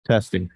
Testing.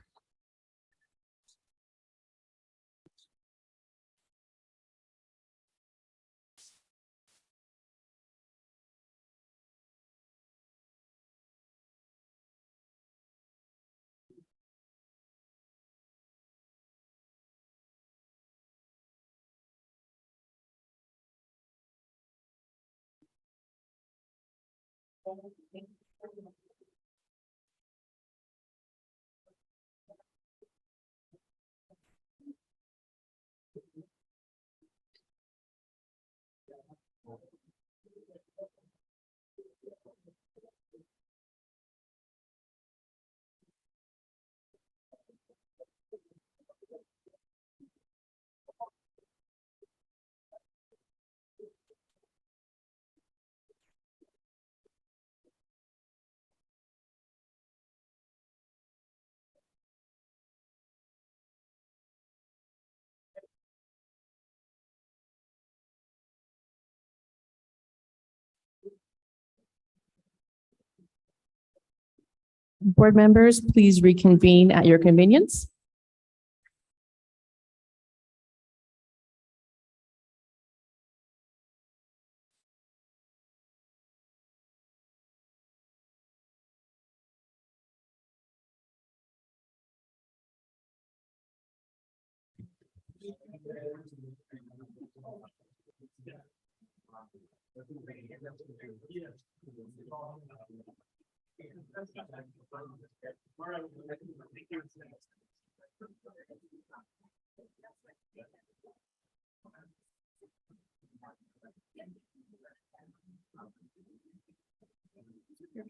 Board members, please reconvene at your convenience.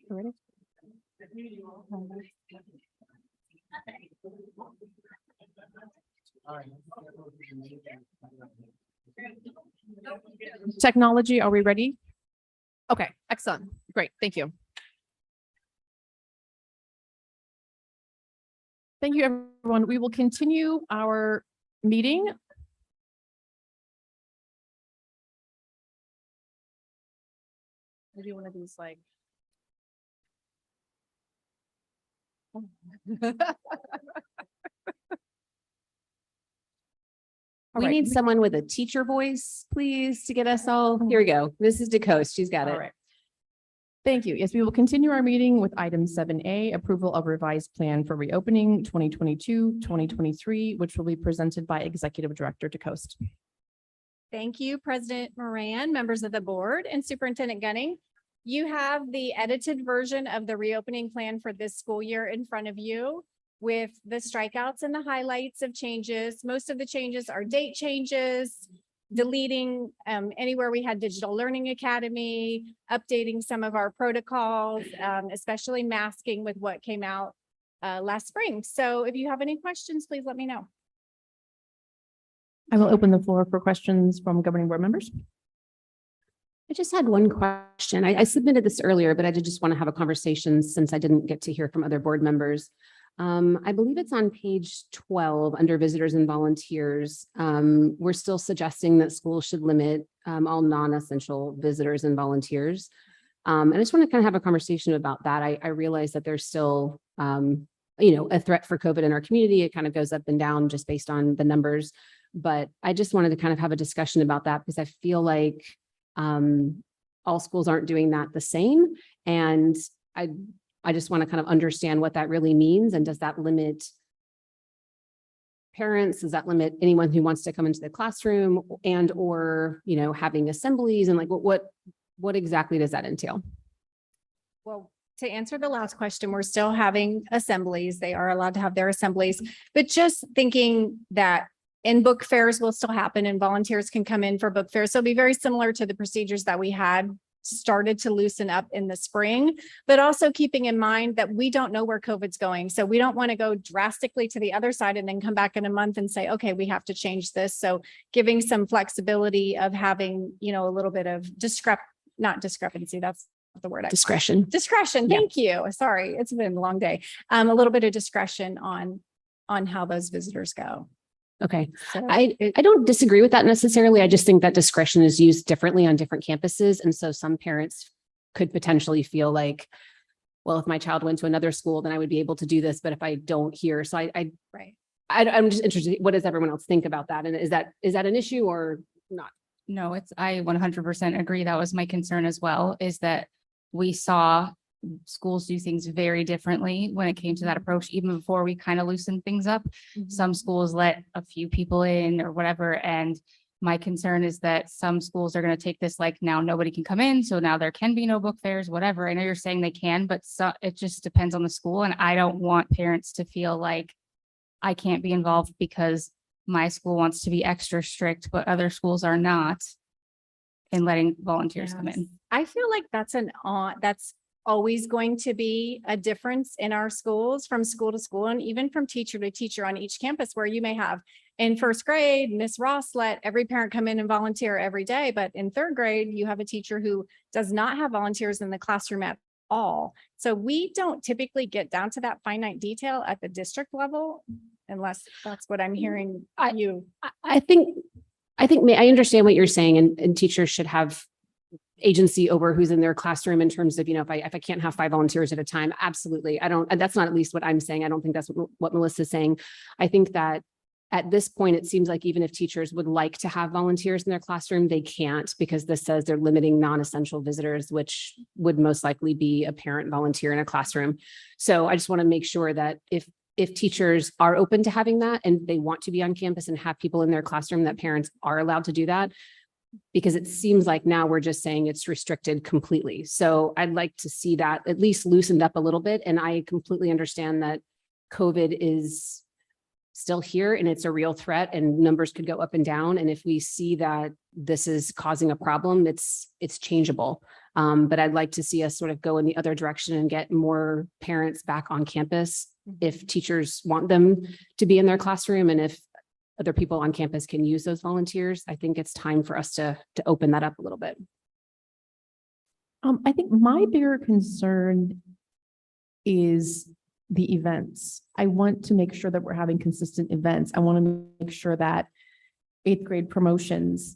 Ready? Technology, are we ready? Okay, excellent. Great, thank you. Thank you, everyone. We will continue our meeting. Maybe one of these like. We need someone with a teacher voice, please, to get us all. Here we go. This is DeCoste. She's got it. All right. Thank you. Yes, we will continue our meeting with item 7A, approval of revised plan for reopening 2022-2023, which will be presented by Executive Director DeCoste. Thank you, President Moran, members of the board, and Superintendent Gunning. You have the edited version of the reopening plan for this school year in front of you with the strikeouts and the highlights of changes. Most of the changes are date changes, deleting anywhere we had Digital Learning Academy, updating some of our protocols, especially masking with what came out last spring. So if you have any questions, please let me know. I will open the floor for questions from governing board members. I just had one question. I submitted this earlier, but I did just want to have a conversation since I didn't get to hear from other board members. I believe it's on page 12 under visitors and volunteers. We're still suggesting that schools should limit all non-essential visitors and volunteers. And I just want to kind of have a conversation about that. I realize that there's still, a threat for COVID in our community. It kind of goes up and down just based on the numbers. But I just wanted to kind of have a discussion about that because I feel like all schools aren't doing that the same. And I just want to kind of understand what that really means. And does that limit parents? Does that limit anyone who wants to come into the classroom and or, having assemblies and like what exactly does that entail? Well, to answer the last question, we're still having assemblies. They are allowed to have their assemblies, but just thinking that in book fairs will still happen and volunteers can come in for book fairs. So it'll be very similar to the procedures that we had started to loosen up in the spring, but also keeping in mind that we don't know where COVID's going. So we don't want to go drastically to the other side and then come back in a month and say, okay, we have to change this. So giving some flexibility of having, a little bit of not discrepancy. That's the word. Discretion. Discretion. Yeah. Thank you. Sorry. It's been a long day. A little bit of discretion on how those visitors go. Okay. So I don't disagree with that necessarily. I just think that discretion is used differently on different campuses. And so some parents could potentially feel like, well, if my child went to another school, then I would be able to do this, but if I don't here. So Right. I'm just interested, what does everyone else think about that? And is that an issue or not? No, I 100% agree. That was my concern as well, is that we saw schools do things very differently when it came to that approach, even before we kind of loosened things up. Some schools let a few people in or whatever. And my concern is that some schools are going to take this like, now nobody can come in. So now there can be no book fairs, whatever. I know you're saying they can, but it just depends on the school. And I don't want parents to feel like I can't be involved because my school wants to be extra strict, but other schools are not, in letting volunteers come in. I feel like that's that's always going to be a difference in our schools from school to school and even from teacher to teacher on each campus, where you may have in first grade, Miss Ross let every parent come in and volunteer every day. But in third grade, you have a teacher who does not have volunteers in the classroom at all. So we don't typically get down to that finite detail at the district level, unless that's what I'm hearing you. I think I understand what you're saying, and teachers should have agency over who's in their classroom in terms of, if I can't have 5 volunteers at a time, absolutely. That's not at least what I'm saying. I don't think that's what Melissa's saying. I think that at this point, it seems like even if teachers would like to have volunteers in their classroom, they can't, because this says they're limiting non-essential visitors, which would most likely be a parent volunteer in a classroom. So I just want to make sure that if teachers are open to having that and they want to be on campus and have people in their classroom, that parents are allowed to do that, because it seems like now we're just saying it's restricted completely. So I'd like to see that at least loosened up a little bit. And I completely understand that COVID is still here and it's a real threat and numbers could go up and down. And if we see that this is causing a problem, it's changeable. But I'd like to see us sort of go in the other direction and get more parents back on campus if teachers want them to be in their classroom, and if other people on campus can use those volunteers. I think it's time for us to open that up a little bit. I think my bigger concern is the events. I want to make sure that we're having consistent events. I want to make sure that 8th grade promotions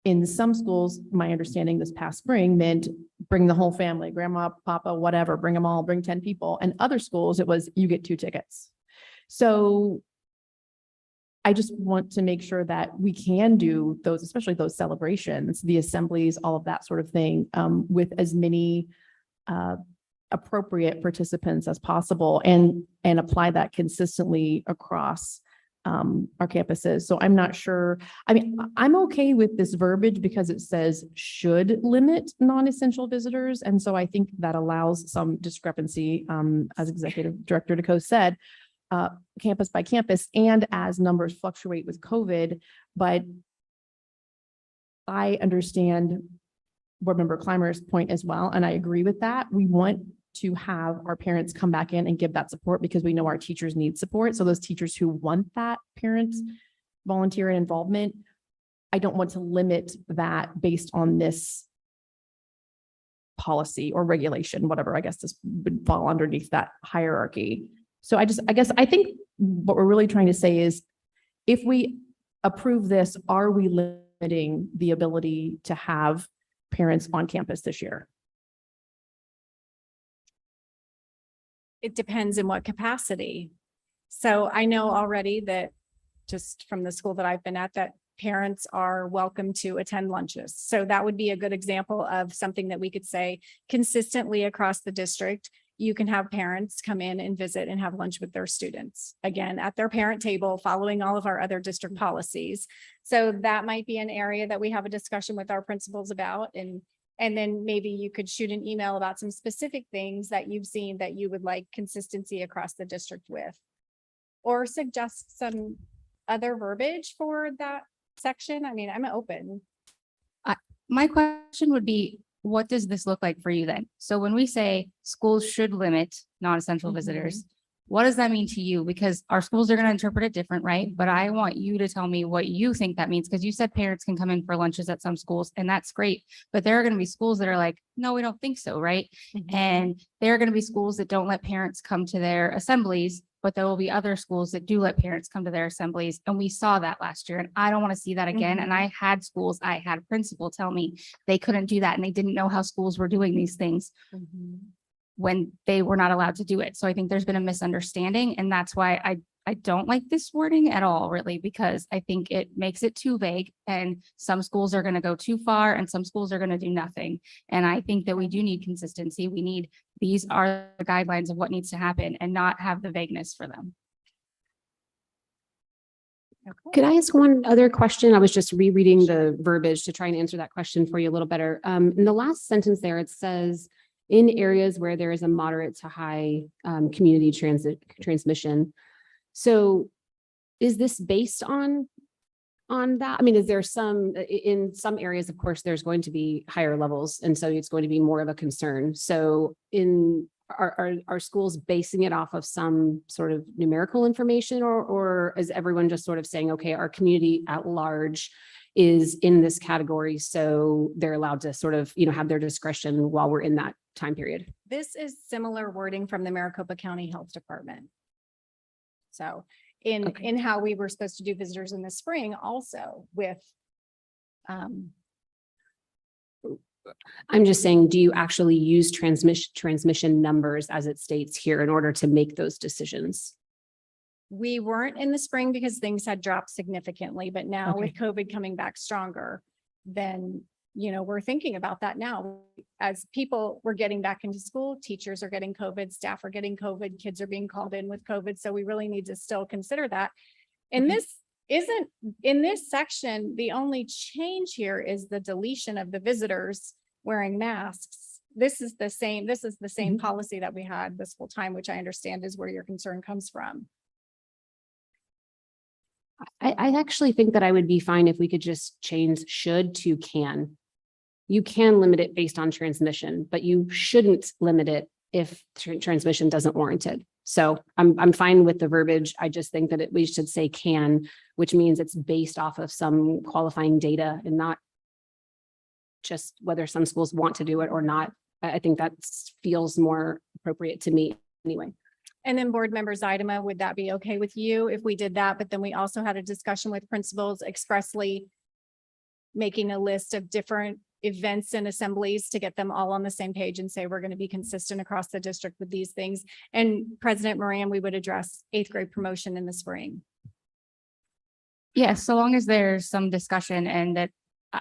in some schools, my understanding this past spring meant bring the whole family, grandma, papa, whatever, bring them all, bring 10 people. And other schools, it was you get 2 tickets. So I just want to make sure that we can do those, especially those celebrations, the assemblies, all of that sort of thing, with as many appropriate participants as possible, and apply that consistently across our campuses. So I'm not sure. I mean, I'm okay with this verbiage because it says should limit non-essential visitors. And so I think that allows some discrepancy, as Executive Director DeCoe said, campus by campus and as numbers fluctuate with COVID. But I understand Board Member Clymer's point as well, and I agree with that. We want to have our parents come back in and give that support because we know our teachers need support. So those teachers who want that parent volunteer and involvement, I don't want to limit that based on this policy or regulation, whatever. I guess this would fall underneath that hierarchy. So I guess I think what we're really trying to say is, if we approve this, are we limiting the ability to have parents on campus this year? It depends in what capacity. So I know already that just from the school that I've been at, that parents are welcome to attend lunches. So that would be a good example of something that we could say consistently across the district. You can have parents come in and visit and have lunch with their students, again, at their parent table, following all of our other district policies. So that might be an area that we have a discussion with our principals about. And then maybe you could shoot an email about some specific things that you've seen that you would like consistency across the district with, or suggest some other verbiage for that section. I mean, I'm open. My question would be, what does this look like for you then? So when we say schools should limit non-essential visitors, what does that mean to you? Because our schools are going to interpret it different, right? But I want you to tell me what you think that means, because you said parents can come in for lunches at some schools, and that's great. But there are going to be schools that are like, no, we don't think so, right? And there are going to be schools that don't let parents come to their assemblies, but there will be other schools that do let parents come to their assemblies. And we saw that last year, and I don't want to see that again. And I had a principal tell me they couldn't do that, and they didn't know how schools were doing these things. when they were not allowed to do it. So I think there's been a misunderstanding, and that's why I don't like this wording at all, really, because I think it makes it too vague, and some schools are going to go too far and some schools are going to do nothing. And I think that we do need consistency. We need, these are the guidelines of what needs to happen and not have the vagueness for them. Could I ask one other question? I was just rereading the verbiage to try and answer that question for you a little better. In the last sentence there, it says, in areas where there is a moderate to high community transmission. So is this based on that? I mean, is there in some areas, of course, there's going to be higher levels, and so it's going to be more of a concern. So are schools basing it off of some sort of numerical information, or is everyone just sort of saying, okay, our community at large is in this category, so they're allowed to sort of, have their discretion while we're in that time period? This is similar wording from the Maricopa County Health Department. So in how we were supposed to do visitors in the spring, also with I'm just saying, do you actually use transmission numbers as it states here in order to make those decisions? we weren't in the spring because things had dropped significantly, but now with COVID coming back stronger, then, we're thinking about that now. As people were getting back into school, teachers are getting COVID, staff are getting COVID, kids are being called in with COVID. So we really need to still consider that. And this isn't, in this section, the only change here is the deletion of the visitors wearing masks. This is the same policy that we had this whole time, which I understand is where your concern comes from. I actually think that I would be fine if we could just change should to can. You can limit it based on transmission, but you shouldn't limit it if transmission doesn't warrant it. So I'm fine with the verbiage. I just think that we should say can, which means it's based off of some qualifying data and not just whether some schools want to do it or not. I think that feels more appropriate to me anyway. And then board members Idema, would that be okay with you if we did that? But then we also had a discussion with principals expressly making a list of different events and assemblies to get them all on the same page and say, we're going to be consistent across the district with these things. And President Moran, we would address 8th grade promotion in the spring. Yes, so long as there's some discussion and that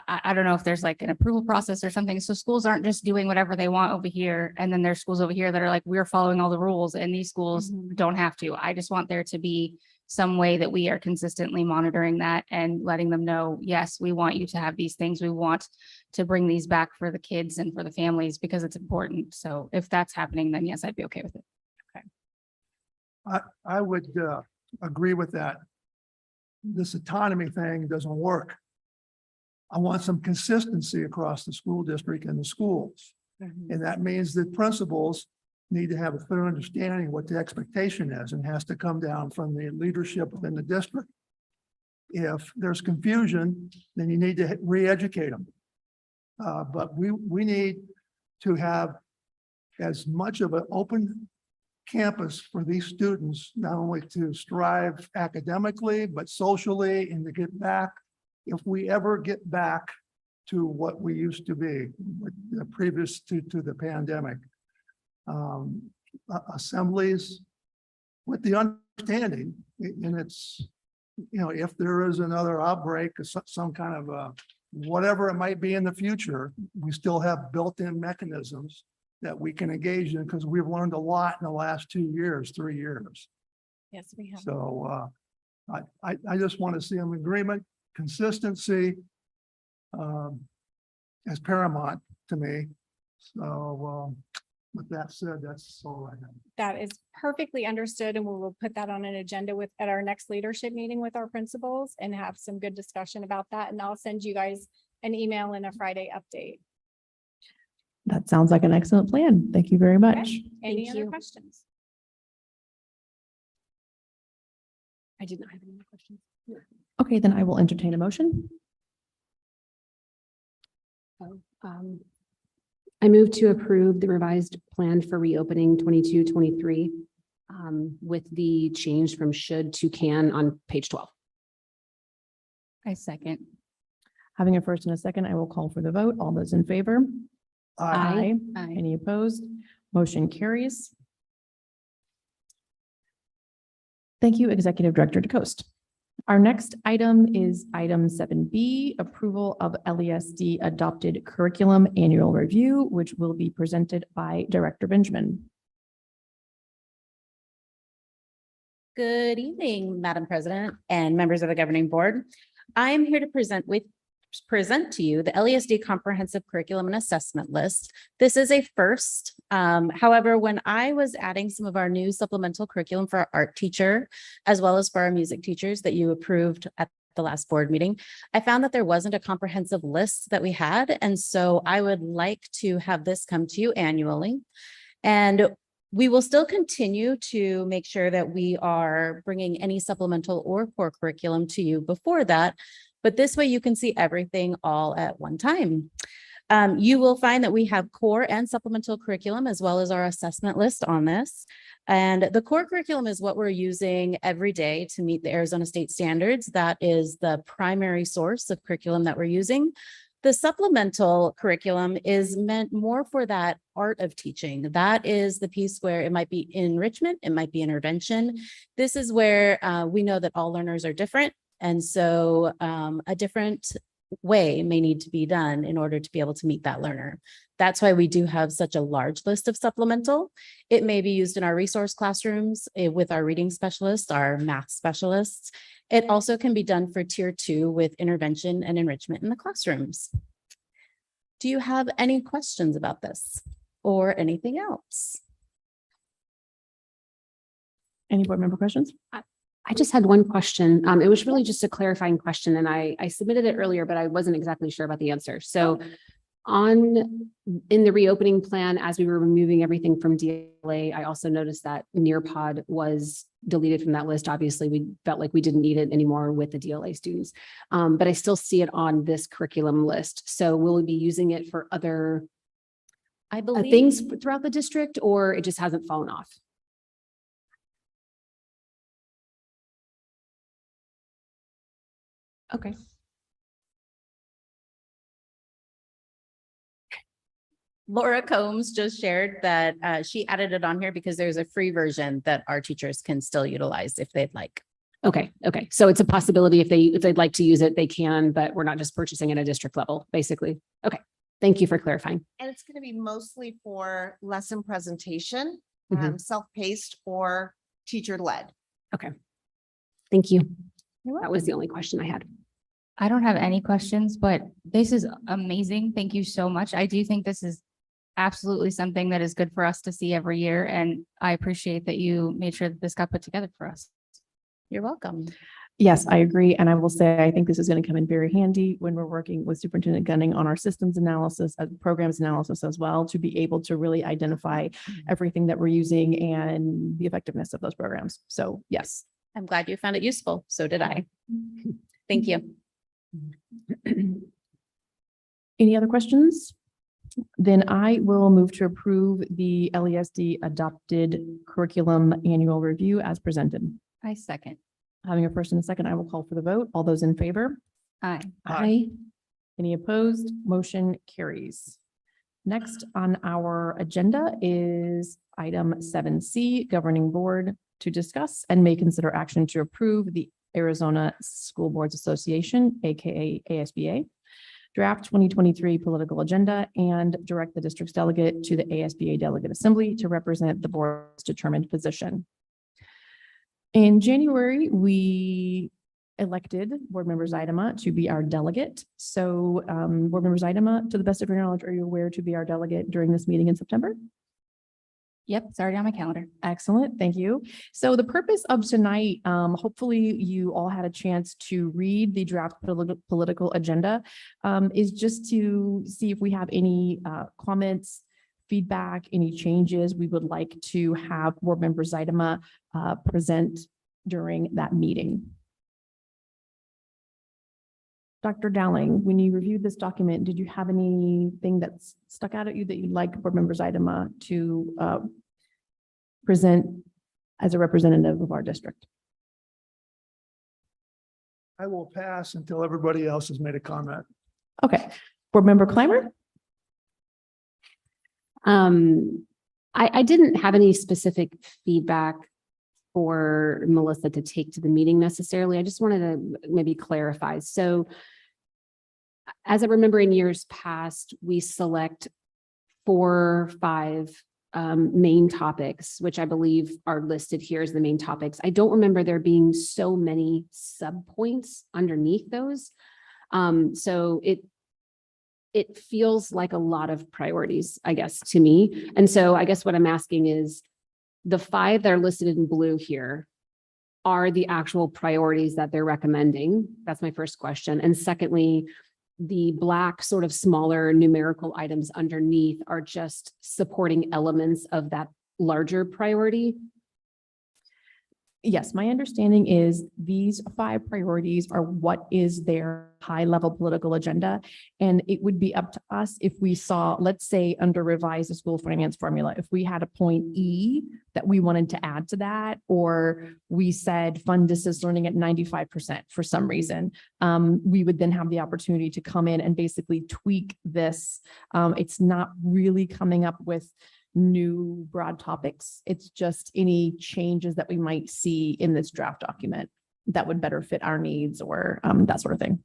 I don't know if there's like an approval process or something. So schools aren't just doing whatever they want over here. And then there's schools over here that are like, we're following all the rules and these schools don't have to. I just want there to be some way that we are consistently monitoring that and letting them know, yes, we want you to have these things. We want to bring these back for the kids and for the families because it's important. So if that's happening, then yes, I'd be okay with it. I would agree with that. This autonomy thing doesn't work. I want some consistency across the school district and the schools. And that means that principals need to have a clear understanding what the expectation is and has to come down from the leadership within the district. If there's confusion, then you need to re-educate them. But we need to have as much of an open campus for these students, not only to strive academically, but socially and to get back. If we ever get back to what we used to be previous to the pandemic, assemblies with the understanding, and it's, if there is another outbreak, some kind of whatever it might be in the future, we still have built-in mechanisms that we can engage in because we've learned a lot in the last 2 years, 3 years. Yes, we have. So I just want to see an agreement. Consistency is paramount to me. So with that said, that's all I have. That is perfectly understood, and we will put that on an agenda at our next leadership meeting with our principals and have some good discussion about that. And I'll send you guys an email and a Friday update. That sounds like an excellent plan. Thank you very much. Any Thank other you. questions? I did not have any more questions. Okay, then I will entertain a motion. I move to approve the revised plan for reopening 22-23 with the change from should to can on page 12. I second. Having a first and a second, I will call for the vote. All those in favor? Aye. Aye. Any opposed? Motion carries. Thank you, Executive Director DeCoste. Our next item is item 7B, approval of LESD adopted curriculum annual review, which will be presented by Director Benjamin. Good evening, Madam President and members of the governing board. I am here to present to you the LESD Comprehensive Curriculum and Assessment List. This is a first. However, when I was adding some of our new supplemental curriculum for our art teacher, as well as for our music teachers that you approved at the last board meeting, I found that there wasn't a comprehensive list that we had. And so I would like to have this come to you annually. And we will still continue to make sure that we are bringing any supplemental or core curriculum to you before that. But this way you can see everything all at one time. You will find that we have core and supplemental curriculum as well as our assessment list on this. And the core curriculum is what we're using every day to meet the Arizona state standards. That is the primary source of curriculum that we're using. The supplemental curriculum is meant more for that art of teaching. That is the piece where it might be enrichment, it might be intervention. This is where we know that all learners are different. And so a different way may need to be done in order to be able to meet that learner. That's why we do have such a large list of supplemental. It may be used in our resource classrooms with our reading specialists, our math specialists. It also can be done for tier 2 with intervention and enrichment in the classrooms. Do you have any questions about this or anything else? Any board member questions? I just had one question. It was really just a clarifying question and I submitted it earlier, but I wasn't exactly sure about the answer. So in the reopening plan, as we were removing everything from DLA, I also noticed that Nearpod was deleted from that list. Obviously, we felt like we didn't need it anymore with the DLA students, but I still see it on this curriculum list. So will we be using it for other I believe things throughout the district, or it just hasn't fallen off? Okay. Laura Combs just shared that she added it on here because there's a free version that our teachers can still utilize if they'd like. Okay. So it's a possibility if they'd like to use it, they can, but we're not just purchasing at a district level, basically. Okay. Thank you for clarifying. And it's going to be mostly for lesson presentation, Mhm. self-paced or teacher-led. Thank you. That was the only question I had. I don't have any questions, but this is amazing. Thank you so much. I do think this is absolutely something that is good for us to see every year. And I appreciate that you made sure that this got put together for us. You're welcome. Yes, I agree. And I will say, I think this is going to come in very handy when we're working with Superintendent Gunning on our systems analysis, programs analysis as well, to be able to really identify everything that we're using and the effectiveness of those programs. So yes. I'm glad you found it useful. So did I. Thank you. Any other questions? Then I will move to approve the LESD adopted curriculum annual review as presented. I second. Having a first and a second, I will call for the vote. All those in favor? Aye. Aye. Any opposed? Motion carries. Next on our agenda is item 7C, Governing Board to discuss and may consider action to approve the Arizona School Boards Association, aka ASBA, draft 2023 political agenda and direct the district's delegate to the ASBA Delegate Assembly to represent the board's determined position. In January, we elected Board Member Zaidama to be our delegate. So Board Member Zaidama, to the best of your knowledge, are you aware to be our delegate during this meeting in September? Yep, it's already on my calendar. Excellent, thank you. So the purpose of tonight, hopefully you all had a chance to read the draft political agenda, is just to see if we have any comments, feedback, any changes we would like to have Board Member Zaidama present during that meeting. Dr. Dowling, when you reviewed this document, did you have anything that's stuck out at you that you'd like Board Member Zaidama to present as a representative of our district? I will pass until everybody else has made a comment. Okay, Board Member Clymer? I didn't have any specific feedback for Melissa to take to the meeting necessarily. I just wanted to maybe clarify. So as I remember in years past, we select 4 or 5 main topics, which I believe are listed here as the main topics. I don't remember there being so many subpoints underneath those. So it feels like a lot of priorities, I guess, to me. And so I guess what I'm asking is the 5 that are listed in blue here are the actual priorities that they're recommending. That's my first question. And secondly, the black sort of smaller numerical items underneath are just supporting elements of that larger priority. Yes, my understanding is these 5 priorities are what is their high-level political agenda. And it would be up to us if we saw, let's say, under revise the school finance formula, if we had a point E that we wanted to add to that, or we said fund distance learning at 95% for some reason, we would then have the opportunity to come in and basically tweak this. It's not really coming up with new broad topics. It's just any changes that we might see in this draft document that would better fit our needs or that sort of thing.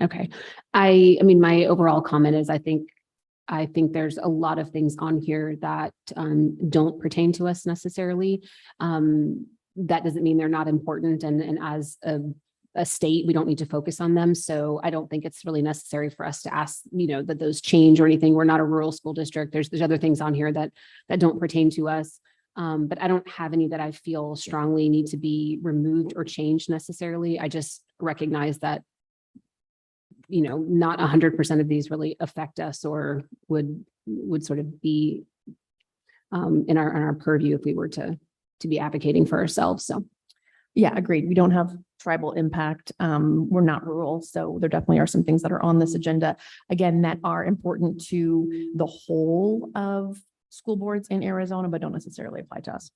Okay. I mean, my overall comment is I think there's a lot of things on here that don't pertain to us necessarily. That doesn't mean they're not important. And as a state, we don't need to focus on them. So I don't think it's really necessary for us to ask, that those change or anything. We're not a rural school district. There's other things on here that don't pertain to us. But I don't have any that I feel strongly need to be removed or changed necessarily. I just recognize that, not 100% of these really affect us or would sort of be in our purview if we were to be advocating for ourselves. So. Yeah, agreed. We don't have tribal impact. We're not rural. So there definitely are some things that are on this agenda, again, that are important to the whole of school boards in Arizona, but don't necessarily apply to us.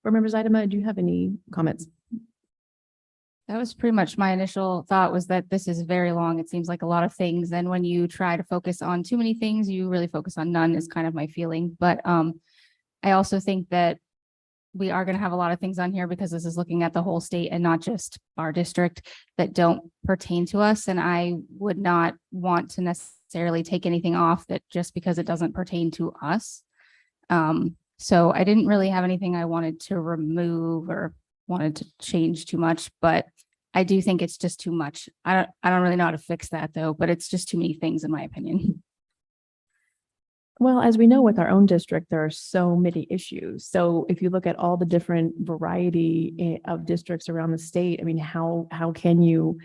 Board members, Idema, do you have any comments? That was pretty much my initial thought, was that this is very long. It seems like a lot of things. And when you try to focus on too many things, you really focus on none, is kind of my feeling. But I also think that we are going to have a lot of things on here because this is looking at the whole state and not just our district, that don't pertain to us. And I would not want to necessarily take anything off that just because it doesn't pertain to us. So I didn't really have anything I wanted to remove or wanted to change too much, but I do think it's just too much. I don't really know how to fix that though, but it's just too many things in my opinion. Well, as we know with our own district, there are so many issues. So if you look at all the different variety of districts around the state, I mean, how can you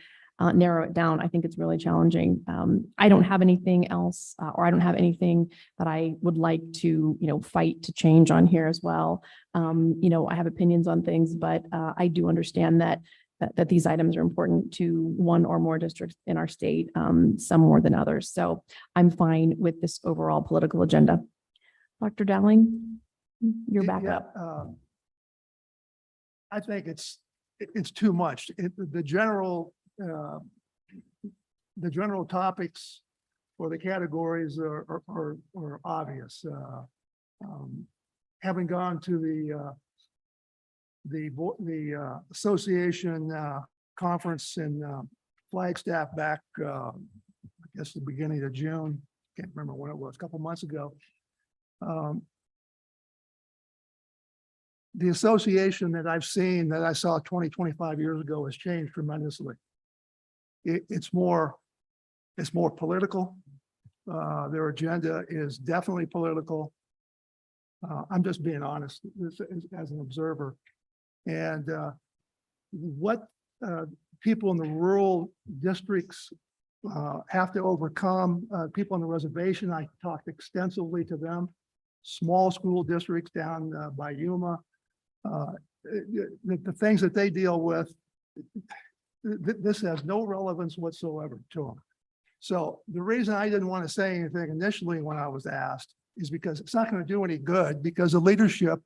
narrow it down? I think it's really challenging. I don't have anything else, or I don't have anything that I would like to, fight to change on here as well. I have opinions on things, but I do understand that these items are important to one or more districts in our state, some more than others. So I'm fine with this overall political agenda. Dr. Dowling, you're back Yeah, up. I think it's too much. The general topics for the categories are obvious. Having gone to the association conference in Flagstaff back, I guess the beginning of June, can't remember when it was, a couple months ago. The association that I've seen, that I saw 25 years ago, has changed tremendously. It's more political. Their agenda is definitely political. I'm just being honest as an observer. And what people in the rural districts have to overcome, people on the reservation, I talked extensively to them, small school districts down by Yuma, the things that they deal with, this has no relevance whatsoever to them. So the reason I didn't want to say anything initially when I was asked is because it's not going to do any good, because the leadership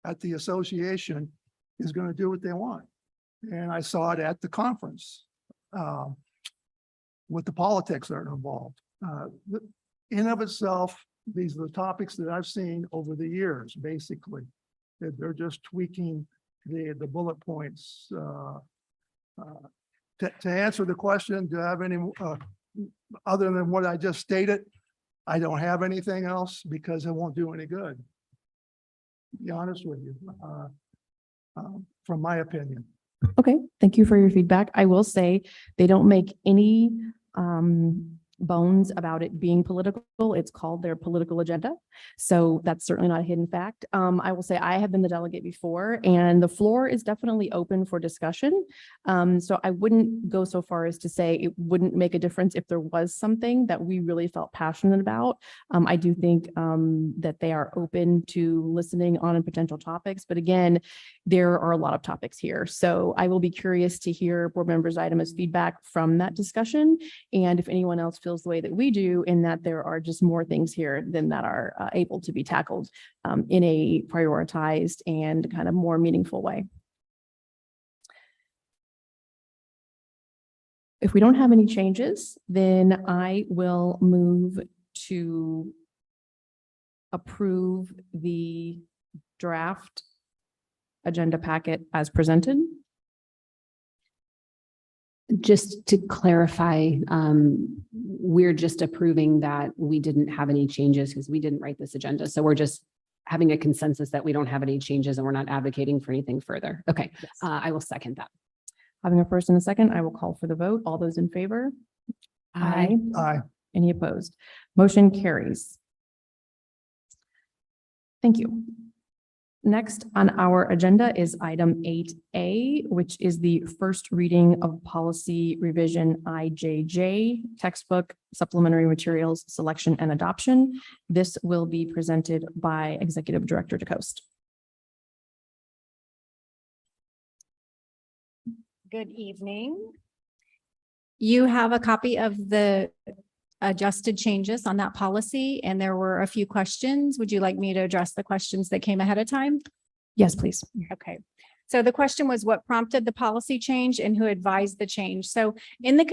at the association is going to do what they want. And I saw it at the conference with the politics that are involved. In of itself, these are the topics that I've seen over the years, basically. They're just tweaking the bullet points. To answer the question, do I have any, other than what I just stated? I don't have anything else because it won't do any good. To be honest with you, from my opinion. Okay, thank you for your feedback. I will say they don't make any bones about it being political. It's called their political agenda. So that's certainly not a hidden fact. I will say I have been the delegate before and the floor is definitely open for discussion. So I wouldn't go so far as to say it wouldn't make a difference if there was something that we really felt passionate about. I do think that they are open to listening on potential topics, but again, there are a lot of topics here. So I will be curious to hear board members' items feedback from that discussion. And if anyone else feels the way that we do, in that there are just more things here than that are able to be tackled in a prioritized and kind of more meaningful way. If we don't have any changes, then I will move to approve the draft agenda packet as presented. Just to clarify, we're just approving that we didn't have any changes because we didn't write this agenda. So we're just having a consensus that we don't have any changes and we're not advocating for anything further. Okay, I will second that. Having a first and a second, I will call for the vote. All those in favor? Aye. Aye. Any opposed? Motion carries. Thank you. Next on our agenda is item 8A, which is the first reading of policy revision IJJ, textbook, supplementary materials, selection and adoption. This will be presented by Executive Director DeCoste. Good evening. You have a copy of the adjusted changes on that policy, and there were a few questions. Would you like me to address the questions that came ahead of time? Yes, please. Okay. So the question was what prompted the policy change and who advised the change? So in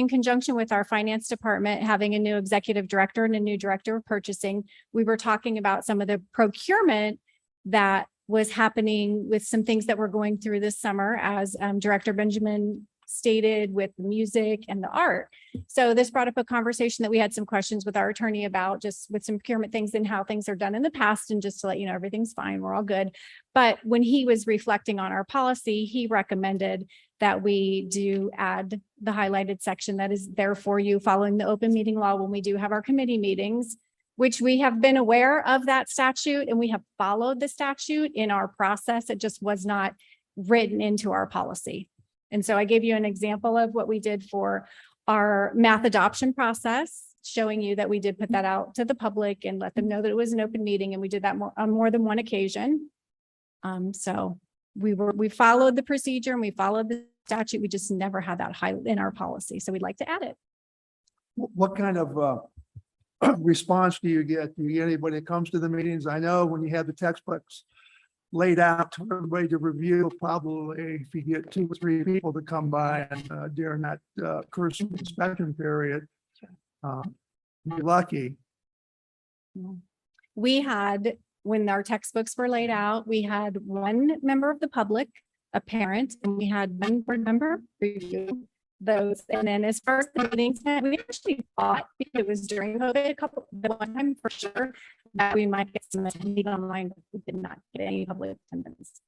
conjunction with our finance department having a new executive director and a new director of purchasing, we were talking about some of the procurement that was happening with some things that we're going through this summer, as Director Benjamin stated, with the music and the art. So this brought up a conversation that we had some questions with our attorney about, just with some procurement things and how things are done in the past. And just to let you know, everything's fine, we're all good. But when he was reflecting on our policy, he recommended that we do add the highlighted section that is there for you following the open meeting law when we do have our committee meetings, which we have been aware of that statute and we have followed the statute in our process. It just was not written into our policy. And so I gave you an example of what we did for our math adoption process, showing you that we did put that out to the public and let them know that it was an open meeting, and we did that on more than one occasion. So we followed the procedure and we followed the statute. We just never had that highlight in our policy. So we'd like to add it. What kind of response do you get? Do you get anybody that comes to the meetings? I know when you have the textbooks laid out to everybody to review, probably if you get 2 or 3 people to come by and during that cursory inspection period, you're lucky. We had, when our textbooks were laid out, we had 1 member of the public, a parent, and we had 1 board member review those. And then as far as the meetings, we actually thought, because it was during COVID, the one time for sure, that we might get some attending online, but we did not get any public attendance.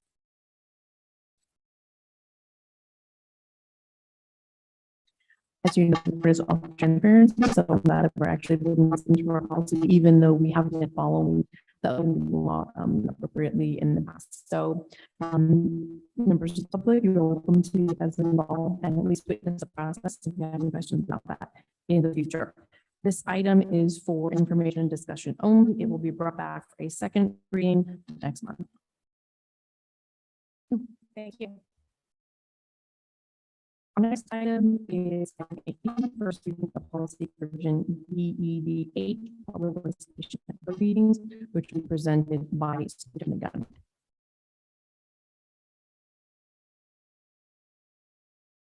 As you know, there is all transparency, so that we're actually building this into our policy, even though we haven't been following the law appropriately in the past. So members of the public, you're welcome to get as involved and at least witness the process if you have any questions about that in the future. This item is for information and discussion only. It will be brought back for a second reading next month. Thank you. Our next item is first reading of policy provision BED 8, public participation at readings, which will be presented by Superintendent Gunn.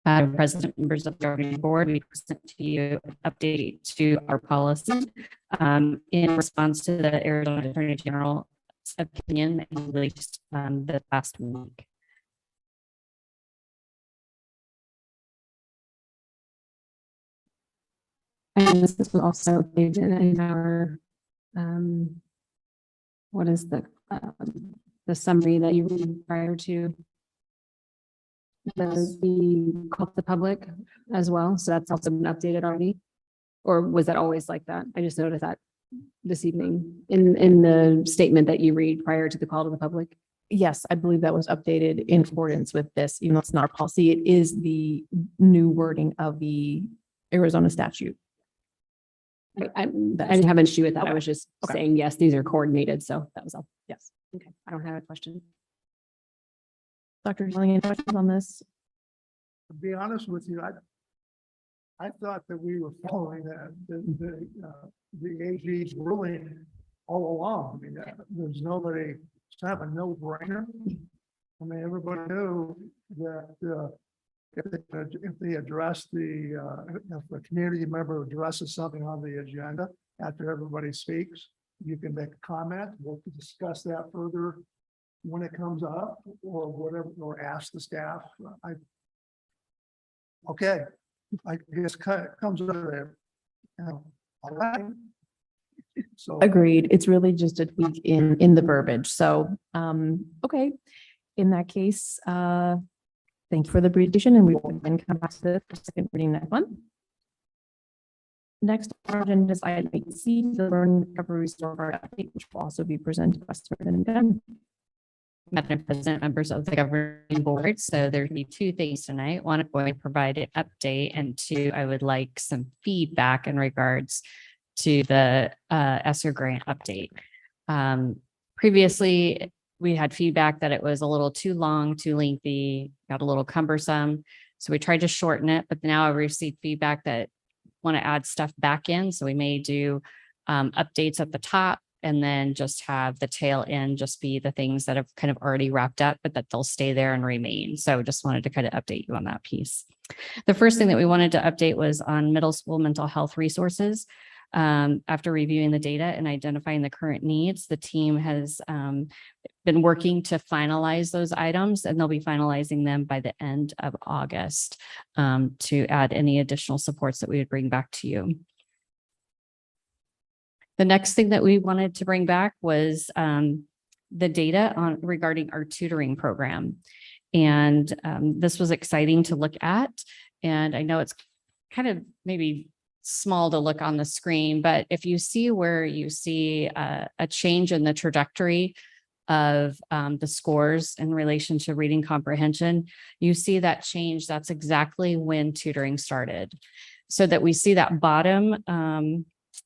President, members of the governing board, we present to you an update to our policy in response to the Arizona Attorney General's opinion that he released the past week. And this was also paged in our, what is the summary that you read prior to the call to the public as well? So that's also been updated already? Or was that always like that? I just noticed that this evening in the statement that you read prior to the call to the public. Yes, I believe that was updated in accordance with this, even though it's not our policy. It is the new wording of the Arizona statute. I didn't have an issue with that. I was just Okay. saying, yes, these are coordinated. So that was all. Yes. Okay. I don't have a question. Dr. Schilling, any questions on this? To be honest with you, I thought that we were following the AG's ruling all along. I mean, there's nobody, it's kind of a no-brainer. I mean, everybody knew that if they address if a community member addresses something on the agenda after everybody speaks, you can make a comment. We'll discuss that further when it comes up or whatever, or ask the staff. Okay, I guess it comes over there. All right. So. Agreed. It's really just a tweak in the verbiage. So, okay. In that case, thank you for the presentation, and we will then come back to the second reading next one. Next on our agenda is item 8C, the learning recovery scorecard update, which will also be presented by Superintendent Dunn. Madam President, members of the governing board. So there'd be two things tonight. One, I'm going to provide an update, and two, I would like some feedback in regards to the ESSER grant update. Previously, we had feedback that it was a little too long, too lengthy, got a little cumbersome. So we tried to shorten it, but now I've received feedback that want to add stuff back in. So we may do updates at the top and then just have the tail end just be the things that have kind of already wrapped up, but that they'll stay there and remain. So just wanted to kind of update you on that piece. The first thing that we wanted to update was on middle school mental health resources. After reviewing the data and identifying the current needs, the team has been working to finalize those items, and they'll be finalizing them by the end of August to add any additional supports that we would bring back to you. The next thing that we wanted to bring back was the data regarding our tutoring program. And this was exciting to look at. And I know it's kind of maybe small to look on the screen, but if you see where you see a change in the trajectory of the scores in relation to reading comprehension, you see that change. That's exactly when tutoring started. So that we see that bottom,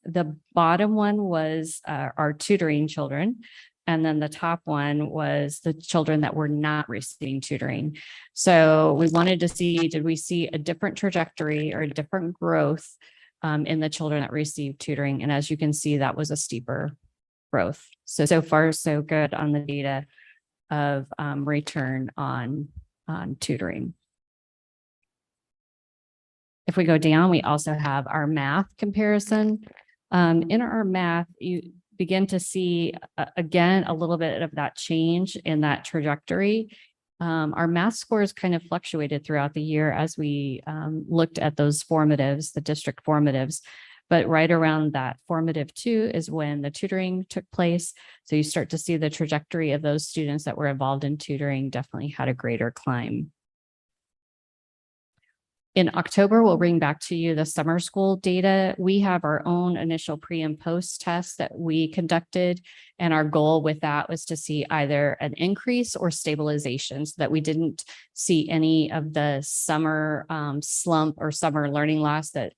the bottom one was our tutoring children. And then the top one was the children that were not receiving tutoring. So we wanted to see, did we see a different trajectory or a different growth in the children that received tutoring? And as you can see, that was a steeper growth. So far, so good on the data of return on tutoring. If we go down, we also have our math comparison. In our math, you begin to see again a little bit of that change in that trajectory. Our math scores kind of fluctuated throughout the year as we looked at those formatives, the district formatives. But right around that formative 2 is when the tutoring took place. So you start to see the trajectory of those students that were involved in tutoring definitely had a greater climb. In October, we'll bring back to you the summer school data. We have our own initial pre and post tests that we conducted. And our goal with that was to see either an increase or stabilization, so that we didn't see any of the summer slump or summer learning loss that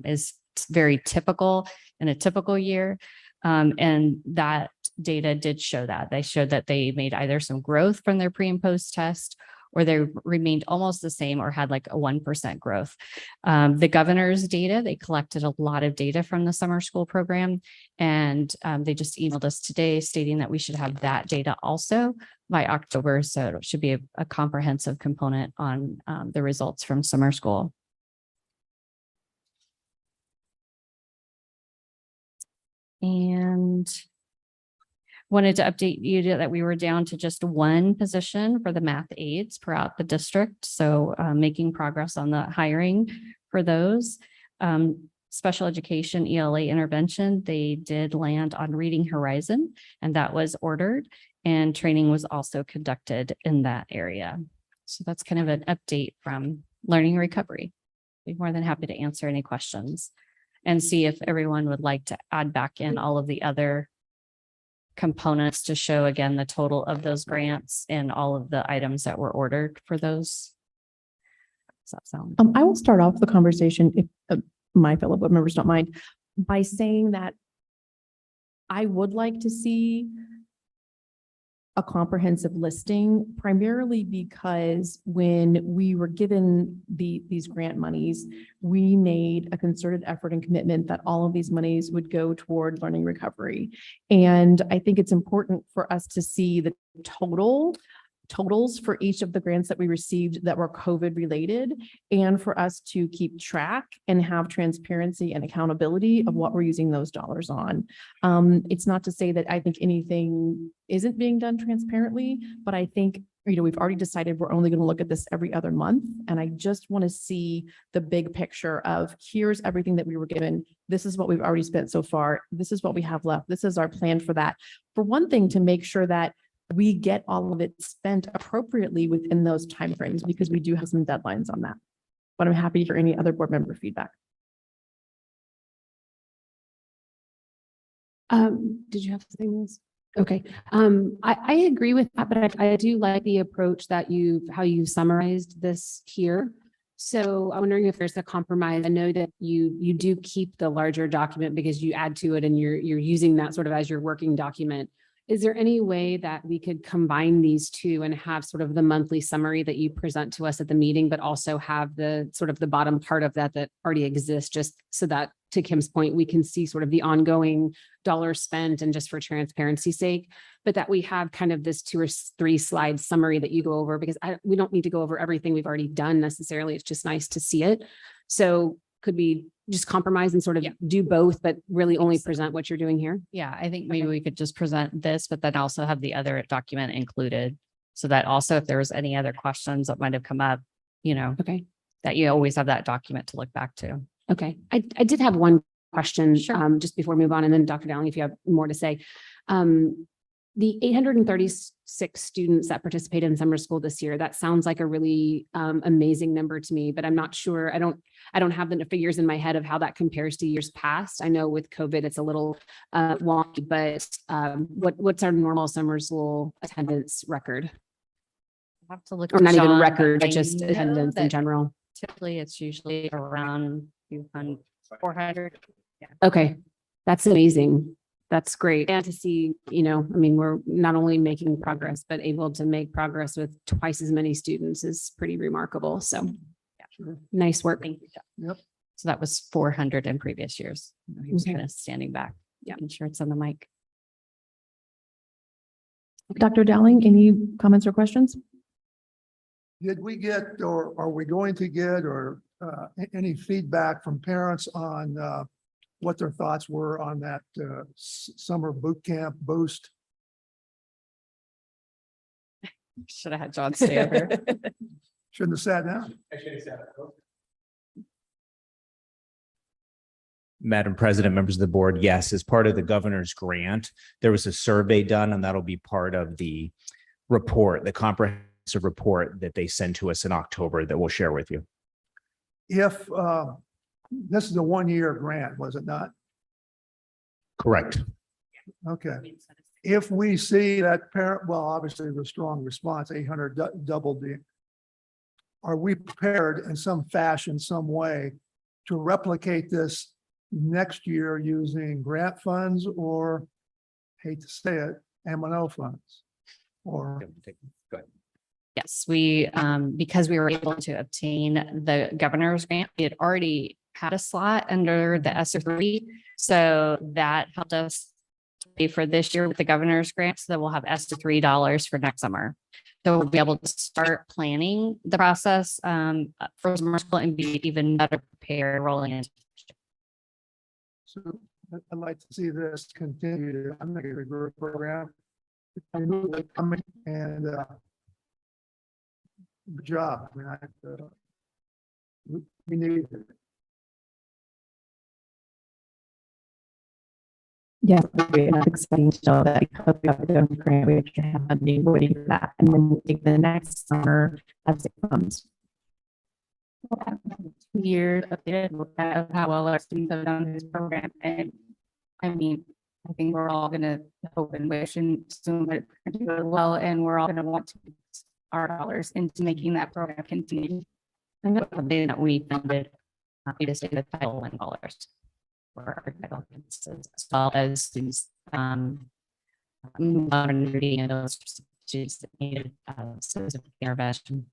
is very typical in a typical year. And that data did show that. They showed that they made either some growth from their pre and post test, or they remained almost the same or had like a 1% growth. The governor's data, they collected a lot of data from the summer school program, and they just emailed us today stating that we should have that data also by October. So it should be a comprehensive component on the results from summer school. And wanted to update you that we were down to just one position for the math aides throughout the district. So making progress on the hiring for those. Special education ELA intervention, they did land on Reading Horizon, and that was ordered, and training was also conducted in that area. So that's kind of an update from learning and recovery. Be more than happy to answer any questions and see if everyone would like to add back in all of the other components to show again the total of those grants and all of the items that were ordered for those. Does that sound? I will start off the conversation, if my fellow board members don't mind, by saying that I would like to see a comprehensive listing, primarily because when we were given these grant monies, we made a concerted effort and commitment that all of these monies would go toward learning recovery. And I think it's important for us to see the totals for each of the grants that we received that were COVID related, and for us to keep track and have transparency and accountability of what we're using those dollars on. It's not to say that I think anything isn't being done transparently, but I think, we've already decided we're only going to look at this every other month. And I just want to see the big picture of here's everything that we were given. This is what we've already spent so far. This is what we have left. This is our plan for that. For one thing, to make sure that we get all of it spent appropriately within those timeframes, because we do have some deadlines on that. But I'm happy for any other board member feedback. Did you have something else? Okay. I agree with that, but I do like the approach that how you summarized this here. So I'm wondering if there's a compromise. I know that you do keep the larger document because you add to it and you're using that sort of as your working document. Is there any way that we could combine these two and have sort of the monthly summary that you present to us at the meeting, but also have the sort of the bottom part of that already exists, just so that, to Kim's point, we can see sort of the ongoing dollars spent and just for transparency's sake, but that we have kind of this 2 or 3 slide summary that you go over, because we don't need to go over everything we've already done necessarily. It's just nice to see it. So could we just compromise and sort of do both, but really only present what you're doing here? Yeah, I think maybe we could just present this, but then also have the other document included. So that also if there was any other questions that might have come up, Okay. that you always have that document to look back to. Okay. I did have one question, Sure. just before we move on, and then Dr. Dowling, if you have more to say. The 836 students that participated in summer school this year, that sounds like a really amazing number to me, but I'm not sure. I don't have the figures in my head of how that compares to years past. I know with COVID, it's a little wonky, but what's our normal summer school attendance record? I have to look. Or at not even John, record, but but just know attendance in that general. Typically, it's usually around 400. Okay, that's amazing. That's great. And to see, we're not only making progress, but able to make progress with twice as many students is pretty remarkable. So nice work. Thank you, John. Yep. So that was 400 in previous years. He was Okay. kind of standing back. Yeah. I'm sure it's on the mic. Dr. Dowling, any comments or questions? Did we get, or are we going to get, or any feedback from parents on what their thoughts were on that summer boot camp boost? Should have had John stay over. Shouldn't have sat down. Madam President, members of the board, yes, as part of the governor's grant, there was a survey done, and that'll be part of the report, the comprehensive report that they send to us in October that we'll share with you. If this is a 1-year grant, was it not? Correct. Okay. If we see that parent, well, obviously the strong response, 800 doubled the, are we prepared in some fashion, some way to replicate this next year using grant funds or, hate to say it, M&O funds? Or, Go ahead. Yes, we, because we were able to obtain the governor's grant, we had already had a slot under the ESSER three. So that helped us pay for this year with the governor's grant, so that we'll have ESSER $3 for next summer. So we'll be able to start planning the process for summer school and be even better prepared rolling into. So I'd like to see this continue. I'm not gonna grow a program. I know they're coming and good job. I mean, we need it. Yes, and it's exciting to know that because we have the donor grant, we actually have funding waiting for that, and then we'll take the next summer as it comes. 2 years of how well our students have done this program. And I mean, I think we're all gonna hope and wish and assume that it's gonna do well, and we're all gonna want to put our dollars into making that program continue. I know something that we funded, we just did the Title I dollars for our title classes, as well as students, modern reading and those students that needed, specific intervention.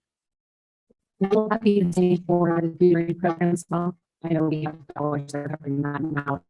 Will that be the same for the tutoring program as well? I know we have dollars that are covering that now.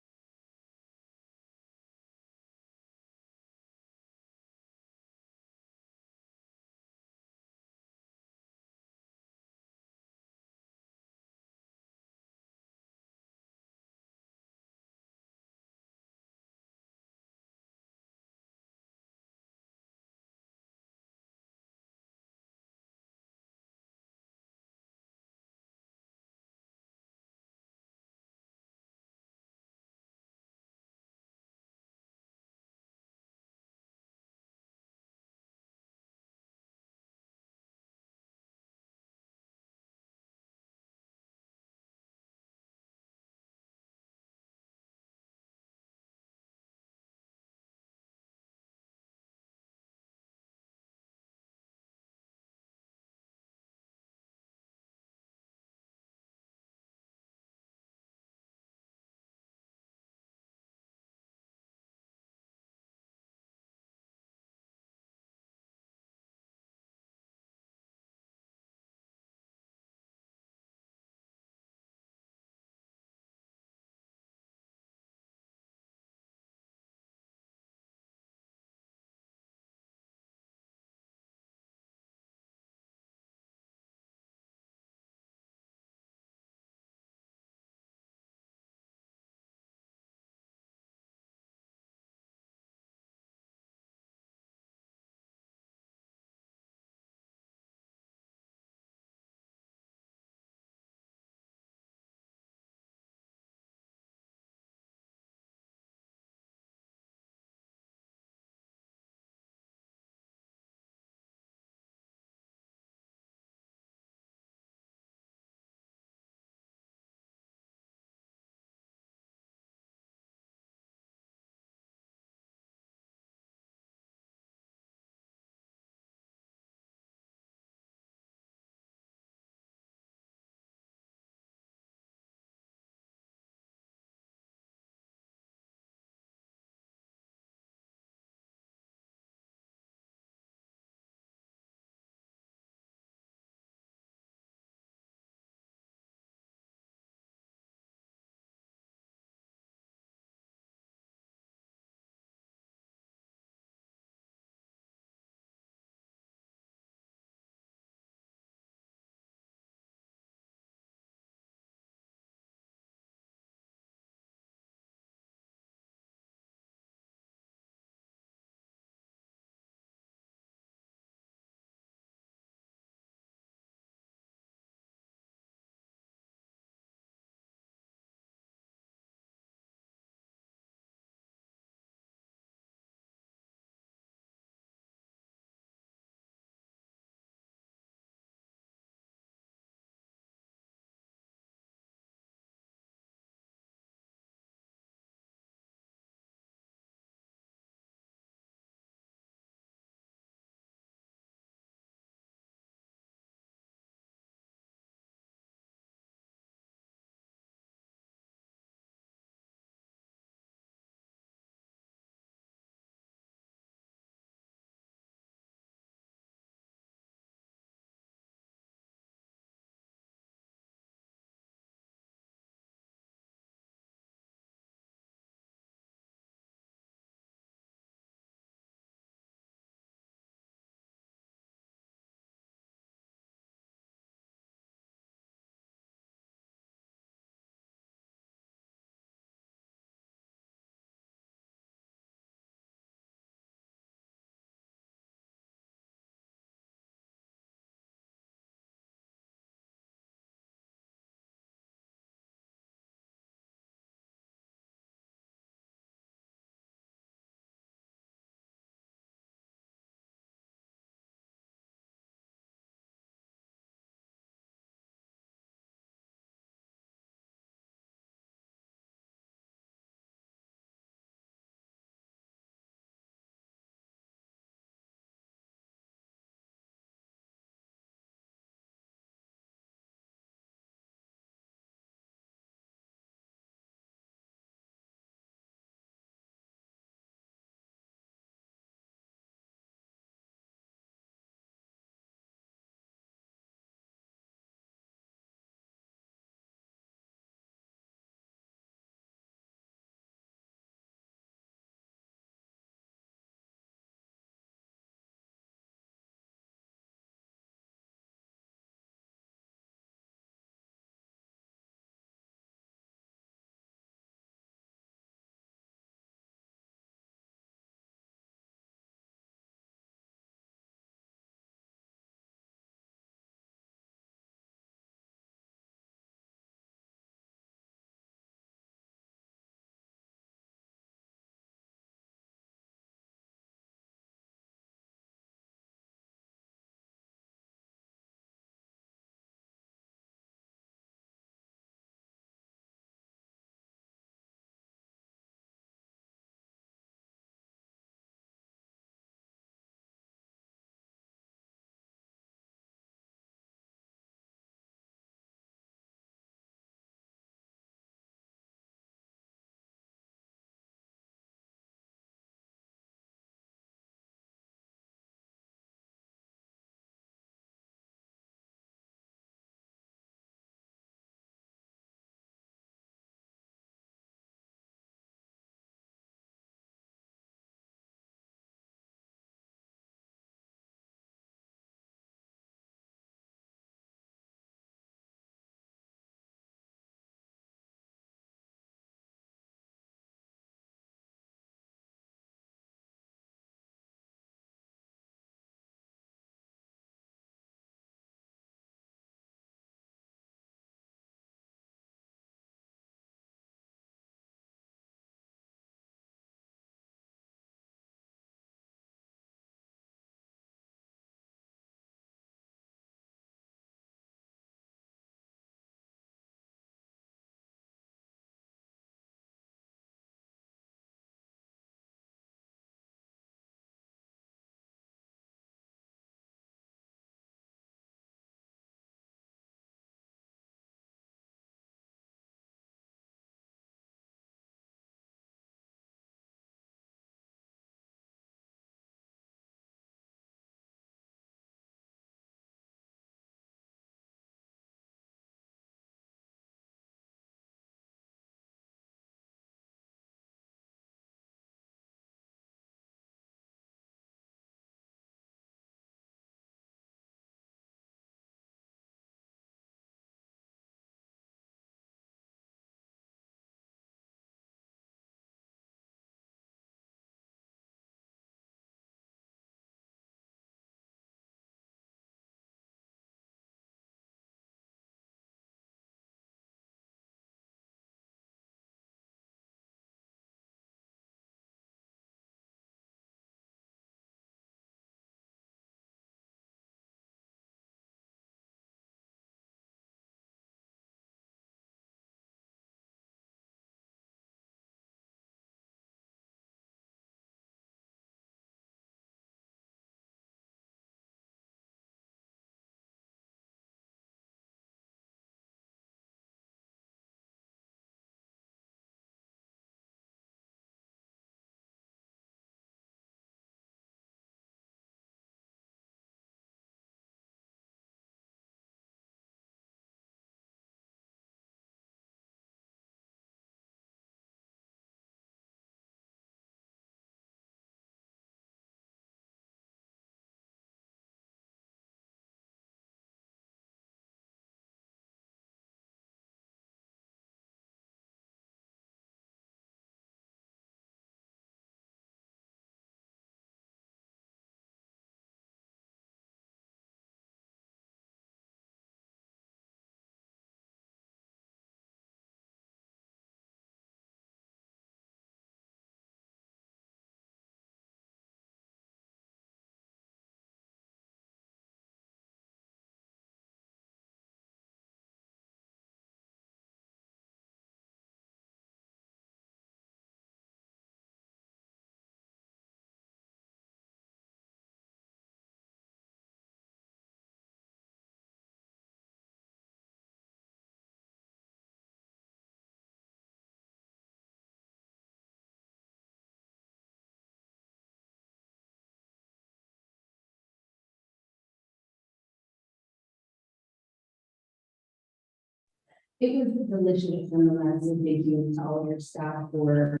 It was delicious nonetheless, and thank you to all of your staff for.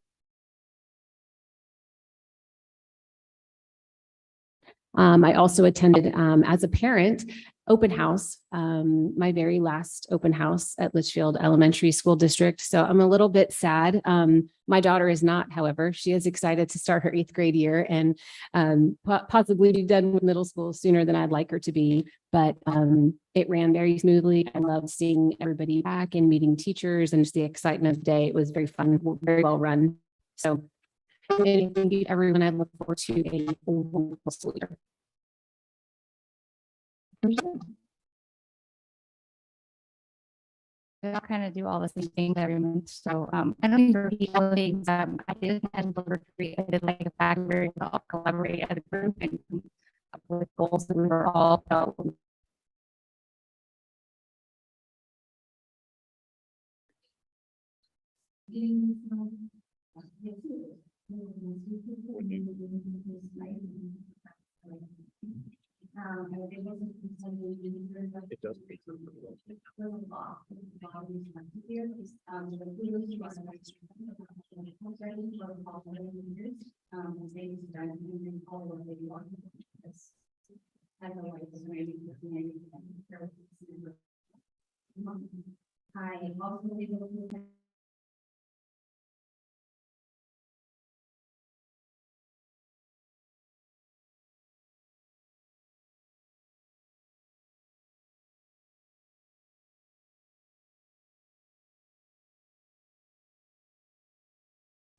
I also attended, as a parent, open house, my very last open house at Litchfield Elementary School District. So I'm a little bit sad. My daughter is not, however, she is excited to start her 8th grade year and possibly be done with middle school sooner than I'd like her to be. But it ran very smoothly. I loved seeing everybody back and meeting teachers and just the excitement of the day. It was very fun, very well run. So thank you to everyone. I look forward to a wonderful school year. I'll kind of do all the same things every month. So I don't even repeat all the things. I did attend the retreat. I did like a fact where we all collaborate as a group and come up with goals that we were all felt. It does.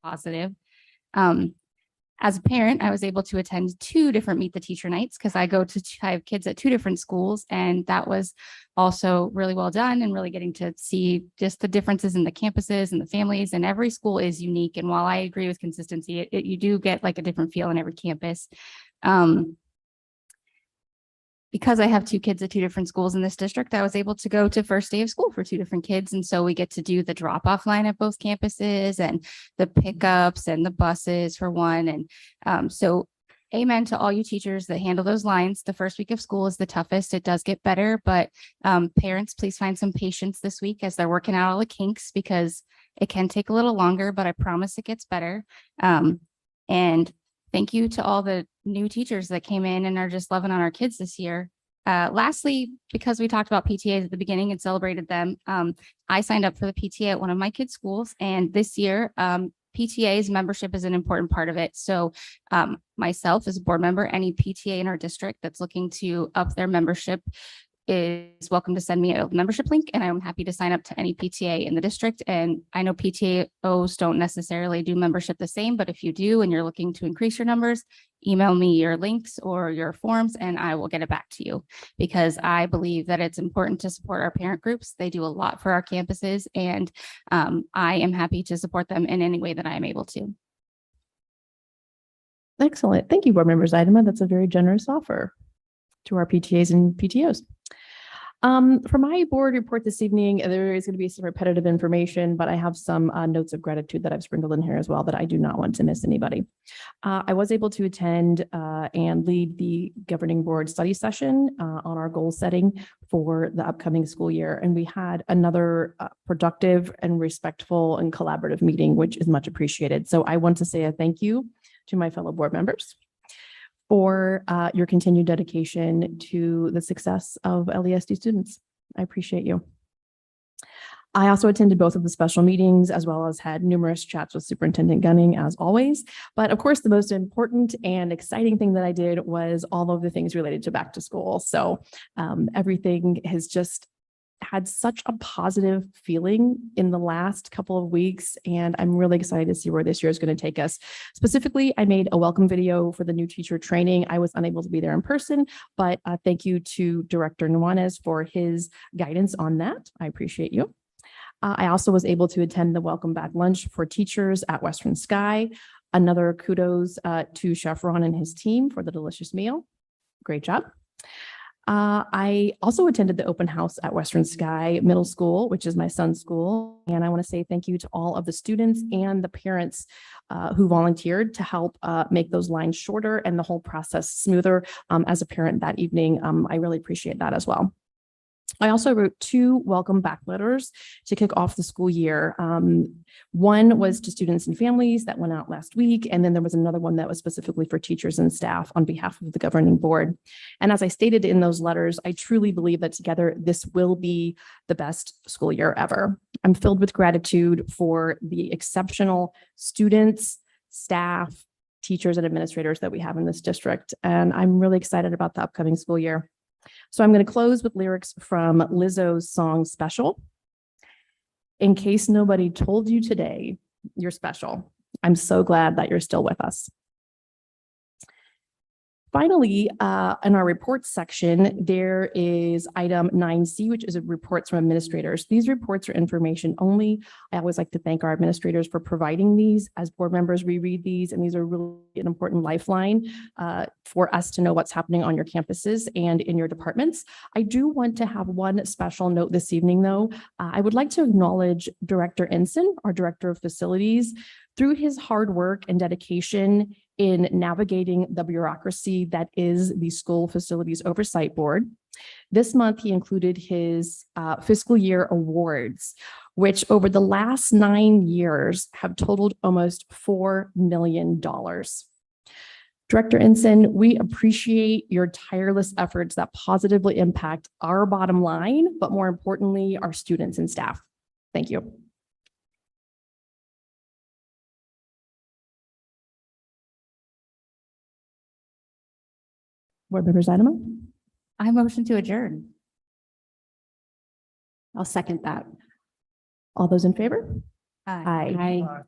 Positive. As a parent, I was able to attend 2 different Meet the Teacher nights because I have kids at 2 different schools, and that was also really well done and really getting to see just the differences in the campuses and the families, and every school is unique. And while I agree with consistency, you do get like a different feel in every campus. Because I have 2 kids at 2 different schools in this district, I was able to go to first day of school for 2 different kids. And so we get to do the drop-off line at both campuses and the pickups and the buses for one. And so amen to all you teachers that handle those lines. The first week of school is the toughest. It does get better, but parents, please find some patience this week as they're working out all the kinks, because it can take a little longer, but I promise it gets better. And thank you to all the new teachers that came in and are just loving on our kids this year. Lastly, because we talked about PTAs at the beginning and celebrated them, I signed up for the PTA at one of my kids' schools. And this year, PTA's membership is an important part of it. So myself as a board member, any PTA in our district that's looking to up their membership is welcome to send me a membership link, and I'm happy to sign up to any PTA in the district. And I know PTOs don't necessarily do membership the same, but if you do and you're looking to increase your numbers, email me your links or your forms and I will get it back to you, because I believe that it's important to support our parent groups. They do a lot for our campuses, and I am happy to support them in any way that I am able to. Excellent. Thank you, board members Idema. That's a very generous offer to our PTAs and PTOs. For my board report this evening, there is going to be some repetitive information, but I have some notes of gratitude that I've sprinkled in here as well that I do not want to miss anybody. I was able to attend and lead the governing board study session on our goal setting for the upcoming school year. And we had another productive and respectful and collaborative meeting, which is much appreciated. So I want to say a thank you to my fellow board members for your continued dedication to the success of LESD students. I appreciate you. I also attended both of the special meetings, as well as had numerous chats with Superintendent Gunning, as always. But of course, the most important and exciting thing that I did was all of the things related to back to school. So everything has just had such a positive feeling in the last couple of weeks, and I'm really excited to see where this year is going to take us. Specifically, I made a welcome video for the new teacher training. I was unable to be there in person, but thank you to Director Nuanez for his guidance on that. I appreciate you. I also was able to attend the welcome back lunch for teachers at Western Sky. Another kudos to Chef Ron and his team for the delicious meal. Great job. I also attended the open house at Western Sky Middle School, which is my son's school. And I want to say thank you to all of the students and the parents who volunteered to help make those lines shorter and the whole process smoother. As a parent that evening, I really appreciate that as well. I also wrote 2 welcome back letters to kick off the school year. One was to students and families that went out last week, and then there was another one that was specifically for teachers and staff on behalf of the governing board. And as I stated in those letters, I truly believe that together this will be the best school year ever. I'm filled with gratitude for the exceptional students, staff, teachers, and administrators that we have in this district, and I'm really excited about the upcoming school year. So I'm going to close with lyrics from Lizzo's song Special. In case nobody told you today, you're special. I'm so glad that you're still with us. Finally, in our reports section, there is item 9C, which is reports from administrators. These reports are information only. I always like to thank our administrators for providing these. As board members, we read these, and these are really an important lifeline for us to know what's happening on your campuses and in your departments. I do want to have one special note this evening, though. I would like to acknowledge Director Ensign, our Director of Facilities. Through his hard work and dedication in navigating the bureaucracy that is the School Facilities Oversight Board, this month he included his fiscal year awards, which over the last 9 years have totaled almost $4 million. Director Ensign, we appreciate your tireless efforts that positively impact our bottom line, but more importantly, our students and staff. Thank you. Board members, Adama? I motion to adjourn. I'll second that. All those in favor? Aye. Aye. Aye.